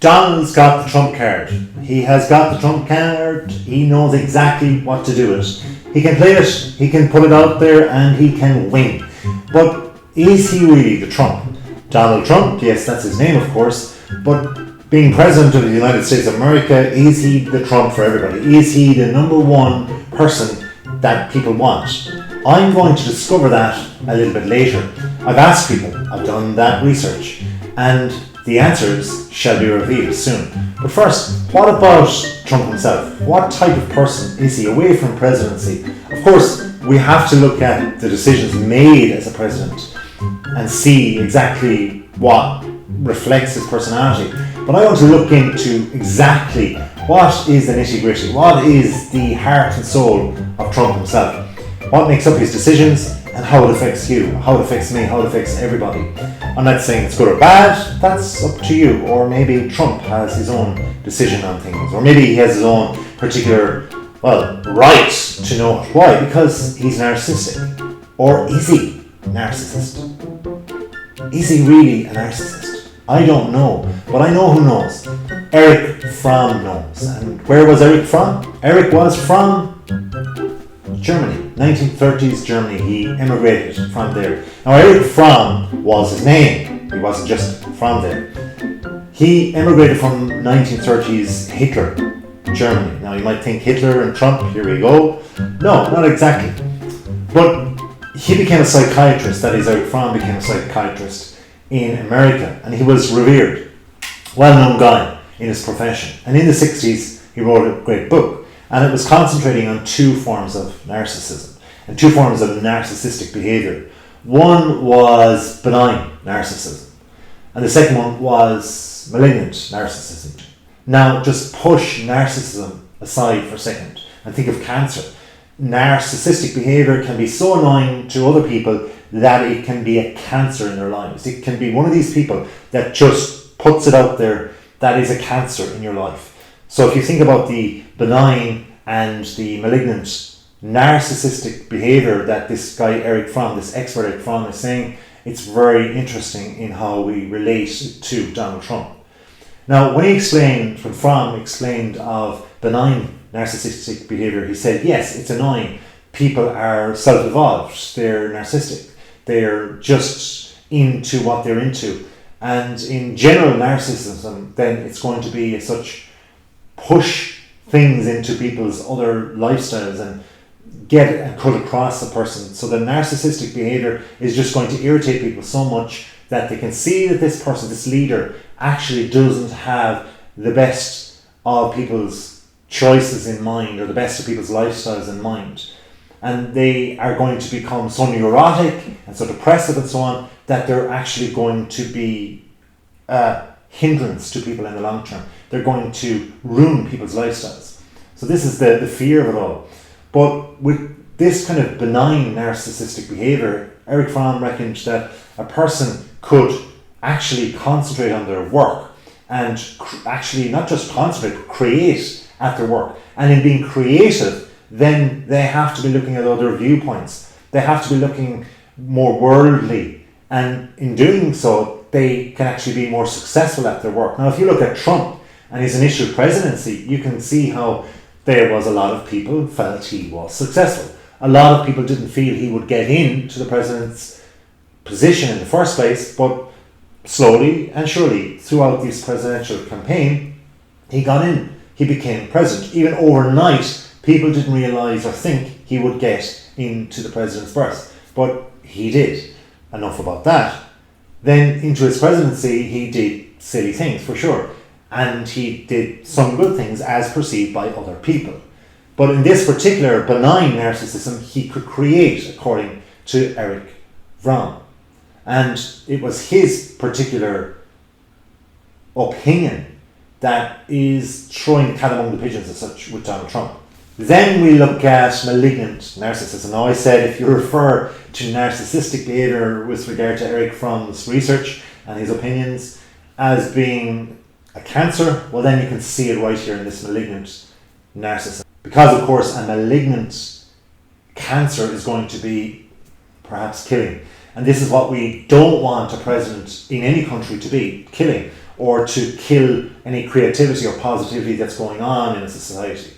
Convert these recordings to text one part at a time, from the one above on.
Donald's got the trump card. He has got the trump card. He knows exactly what to do with it. He can play it, he can put it out there, and he can win. But is he really the Trump? Donald Trump, yes, that's his name, of course. But being president of the United States of America, is he the Trump for everybody? Is he the number one person that people want? I'm going to discover that a little bit later. I've asked people, I've done that research, and the answers shall be revealed soon. But first, what about Trump himself? What type of person is he away from presidency? Of course, we have to look at the decisions made as a president and see exactly what reflects his personality. But I want to look into exactly what is the nitty-gritty, what is the heart and soul of Trump himself, what makes up his decisions, and how it affects you, how it affects me, how it affects everybody. I'm not saying it's good or bad, that's up to you. Or maybe Trump has his own decision on things, or maybe he has his own particular, right to know it. Why? Because he's narcissistic. Or is he narcissist? Is he really a narcissist? I don't know, but I know who knows. Erich Fromm knows. And where was Erich from? Erich was from Germany, 1930s Germany. He emigrated from there. Now, Erich Fromm was his name. He wasn't just from there. He emigrated from 1930s Hitler, Germany. Now, you might think Hitler and Trump, here we go. No, not exactly. But he became a psychiatrist. That is, Erich Fromm became a psychiatrist in America. And he was revered, well-known guy in his profession. And in the 60s, he wrote a great book. And it was concentrating on two forms of narcissism and two forms of narcissistic behavior. One was benign narcissism, and the second one was malignant narcissism. Now, just push narcissism aside for a second and think of cancer. Narcissistic behavior can be so annoying to other people that it can be a cancer in their lives. It can be one of these people that just puts it out there that is a cancer in your life. So if you think about the benign and the malignant narcissistic behavior that this guy Erich Fromm, this expert Erich Fromm, is saying, it's very interesting in how we relate to Donald Trump. Now, when Fromm explained of benign narcissistic behavior, he said, yes, it's annoying. People are self-evolved. They're narcissistic. They're just into what they're into. And in general narcissism, then it's going to be such push things into people's other lifestyles and get and cut across a person. So the narcissistic behavior is just going to irritate people so much that they can see that this person, this leader, actually doesn't have the best of people's choices in mind or the best of people's lifestyles in mind. And they are going to become so neurotic and so depressive and so on that they're actually going to be a hindrance to people in the long term. They're going to ruin people's lifestyles. So this is the fear of it all. But with this kind of benign narcissistic behavior, Erich Fromm reckoned that a person could actually concentrate on their work and actually not just concentrate, create at their work. And in being creative, then they have to be looking at other viewpoints. They have to be looking more worldly. And in doing so, they can actually be more successful at their work. Now, if you look at Trump and his initial presidency, you can see how there was a lot of people who felt he was successful. A lot of people didn't feel he would get into the president's position in the first place, but slowly and surely throughout this presidential campaign, he got in. He became president. Even overnight, people didn't realise or think he would get into the president's berth, but he did. Enough about that. Then into his presidency, he did silly things for sure, and he did some good things as perceived by other people. But in this particular benign narcissism, he could create according to Erich Fromm. And it was his particular opinion that is throwing the cat among the pigeons as such with Donald Trump. Then we look at malignant narcissism. Now, I said if you refer to narcissistic behavior with regard to Erich Fromm's research and his opinions as being a cancer, well, then you can see it right here in this malignant narcissism. Because, of course, a malignant cancer is going to be perhaps killing. And this is what we don't want a president in any country to be, killing. or to kill any creativity or positivity that's going on in a society.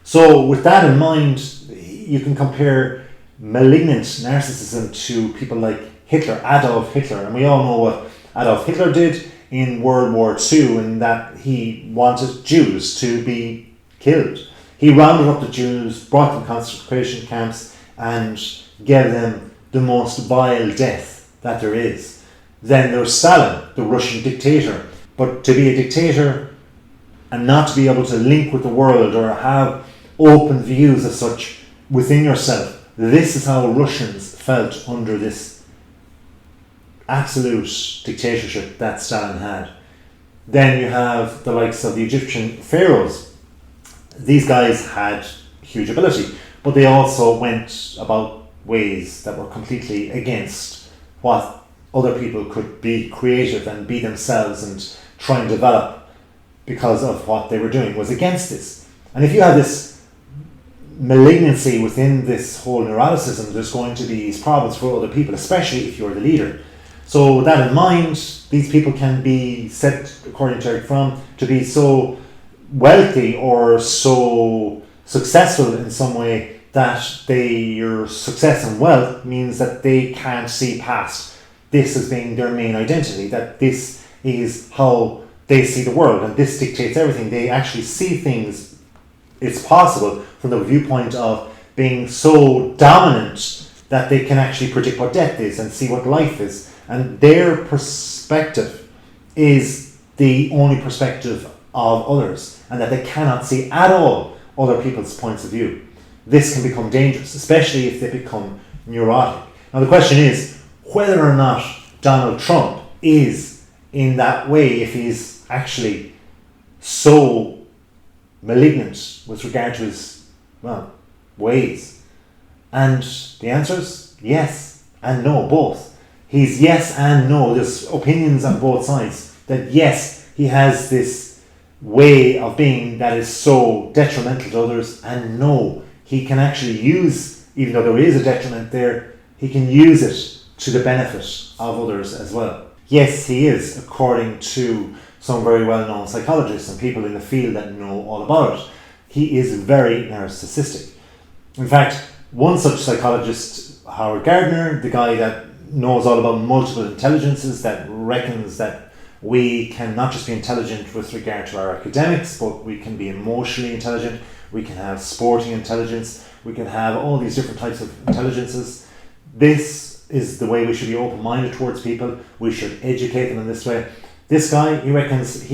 So with that in mind, you can compare malignant narcissism to people like Hitler, Adolf Hitler, and we all know what Adolf Hitler did in World War II, in that he wanted Jews to be killed. He rounded up the Jews, brought them to concentration camps, and gave them the most vile death that there is. Then there's Stalin, the Russian dictator. But to be a dictator and not to be able to link with the world or have open views as such within yourself, this is how Russians felt under this absolute dictatorship that Stalin had. Then you have the likes of the Egyptian pharaohs. These guys had huge ability, but they also went about ways that were completely against what other people could be creative and be themselves and try and develop, because of what they were doing was against this. And if you have this malignancy within this whole neuroticism, there's going to be these problems for other people, especially if you're the leader. So with that in mind, these people can be said, according to Eric Fromm, to be so wealthy or so successful in some way that your success and wealth means that they can't see past this as being their main identity, that this is how they see the world and this dictates everything. They actually see things, it's possible, from the viewpoint of being so dominant that they can actually predict what death is and see what life is. And their perspective is the only perspective of others, and that they cannot see at all other people's points of view. This can become dangerous, especially if they become neurotic. Now the question is whether or not Donald Trump is in that way, if he's actually so malignant with regard to his, ways. And the answer is yes and no, both. He's yes and no. There's opinions on both sides that yes, he has this way of being that is so detrimental to others, and no, he can actually use, even though there is a detriment there, he can use it to the benefit of others as well. Yes, he is, according to some very well-known psychologists and people in the field that know all about it. He is very narcissistic. In fact, one such psychologist, Howard Gardner, the guy that knows all about multiple intelligences, that reckons that we can not just be intelligent with regard to our academics, but we can be emotionally intelligent, we can have sporting intelligence, we can have all these different types of intelligences. This is the way we should be open-minded towards people. We should educate them in this way. This guy, he reckons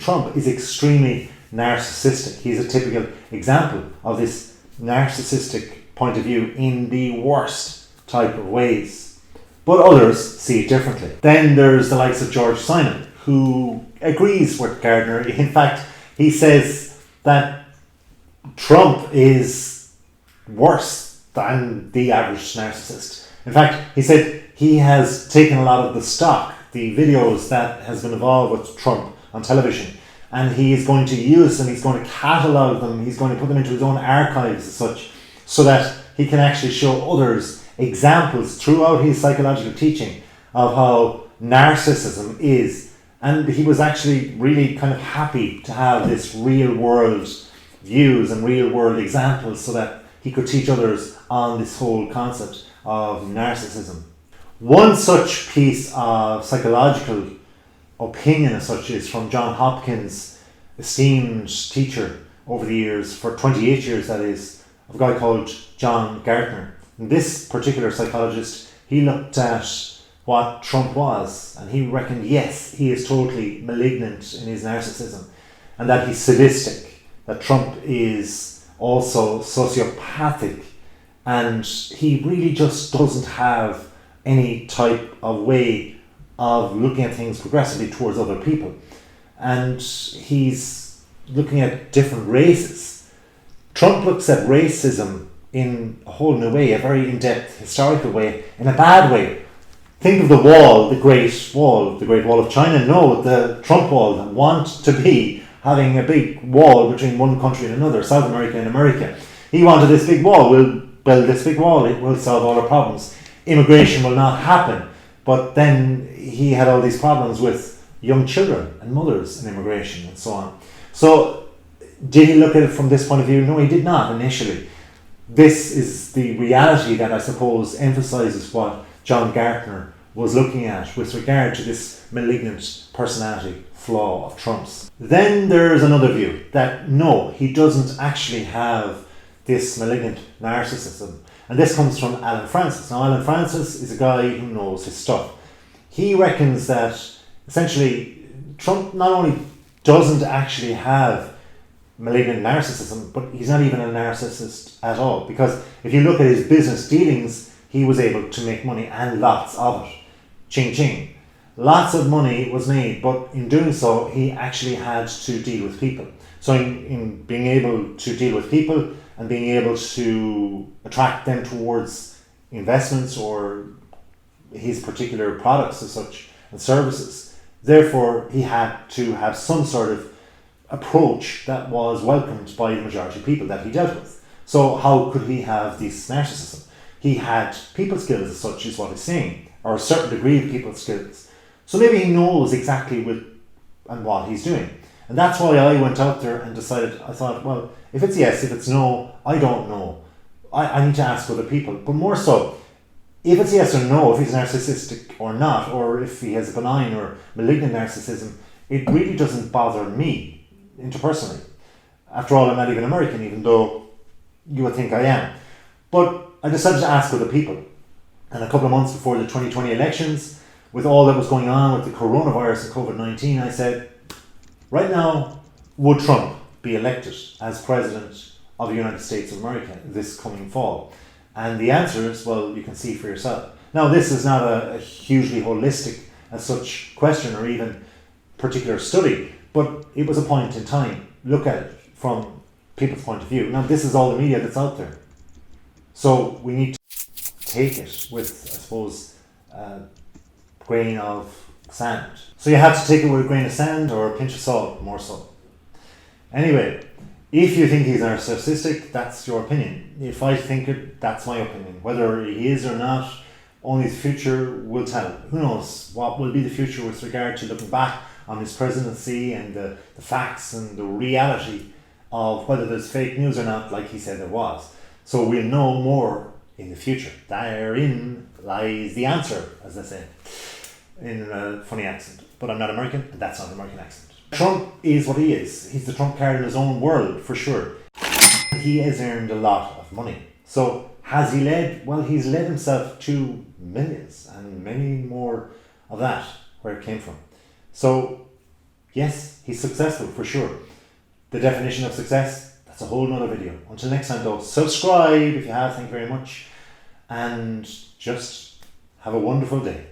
Trump is extremely narcissistic. He's a typical example of this narcissistic point of view in the worst type of ways. But others see it differently. Then there's the likes of George Simon, who agrees with Gardner. In fact, he says that Trump is worse than the average narcissist. In fact, he said he has taken a lot of the stock, the videos that has been involved with Trump on television, and he is going to use them, he's going to catalogue them, he's going to put them into his own archives as such, so that he can actually show others examples throughout his psychological teaching of how narcissism is. And he was actually really kind of happy to have this real world views and real world examples so that he could teach others on this whole concept of narcissism. One such piece of psychological opinion as such is from John Hopkins, esteemed teacher over the years, for 28 years that is, of a guy called John Gartner. And this particular psychologist, he looked at what Trump was, and he reckoned, yes, he is totally malignant in his narcissism, and that he's sadistic, that Trump is also sociopathic, and he really just doesn't have any type of way of looking at things progressively towards other people. And he's looking at different races. Trump looks at racism in a whole new way, a very in-depth historical way, in a bad way. Think of the wall, the Great Wall of China. No, the Trump wall, that want to be having a big wall between one country and another, South America and America. He wanted this big wall. We'll build this big wall, it will solve all our problems. Immigration will not happen. But then he had all these problems with, young children and mothers and immigration and so on. So did he look at it from this point of view? No, he did not initially. This is the reality that I suppose emphasises what John Gartner was looking at with regard to this malignant personality flaw of Trump's. Then there's another view that no, he doesn't actually have this malignant narcissism. And this comes from Alan Francis. Now, Alan Francis is a guy who knows his stuff. He reckons that essentially Trump not only doesn't actually have malignant narcissism, but he's not even a narcissist at all. Because if you look at his business dealings, he was able to make money, and lots of it. Ching ching. Lots of money was made, but in doing so, he actually had to deal with people. So in being able to deal with people and being able to attract them towards investments or his particular products as such and services, therefore he had to have some sort of approach that was welcomed by the majority of people that he dealt with. So how could he have this narcissism? He had people skills as such, is what he's saying, or a certain degree of people skills. So maybe he knows exactly what he's doing. And that's why I went out there and decided, I thought, well, if it's yes, if it's no, I don't know. I need to ask other people. But more so, if it's yes or no, if he's narcissistic or not, or if he has benign or malignant narcissism, it really doesn't bother me interpersonally. After all, I'm not even American, even though you would think I am. But I decided to ask other people. And a couple of months before the 2020 elections, with all that was going on with the coronavirus and COVID-19, I said, right now, would Trump be elected as president of the United States of America this coming fall? And the answer is, well, you can see for yourself. Now, this is not a hugely holistic as such question or even particular study, but it was a point in time. Look at it from people's point of view. Now, this is all the media that's out there. So we need to take it with, I suppose, a grain of sand. So you have to take it with a grain of sand or a pinch of salt, more so. Anyway, if you think he's narcissistic, that's your opinion. If I think it, that's my opinion. Whether he is or not, only the future will tell. Who knows what will be the future with regard to looking back on his presidency and the facts and the reality of whether there's fake news or not, like he said there was. So we'll know more in the future. Therein lies the answer, as they say, in a funny accent. But I'm not American, and that's not an American accent. Trump is what he is. He's the Trump card in his own world, for sure. He has earned a lot of money. So has he led? Well, he's led himself to millions and many more of that, where it came from. So, yes, he's successful, for sure. The definition of success, that's a whole nother video. Until next time though, subscribe if you have, thank you very much. And just have a wonderful day.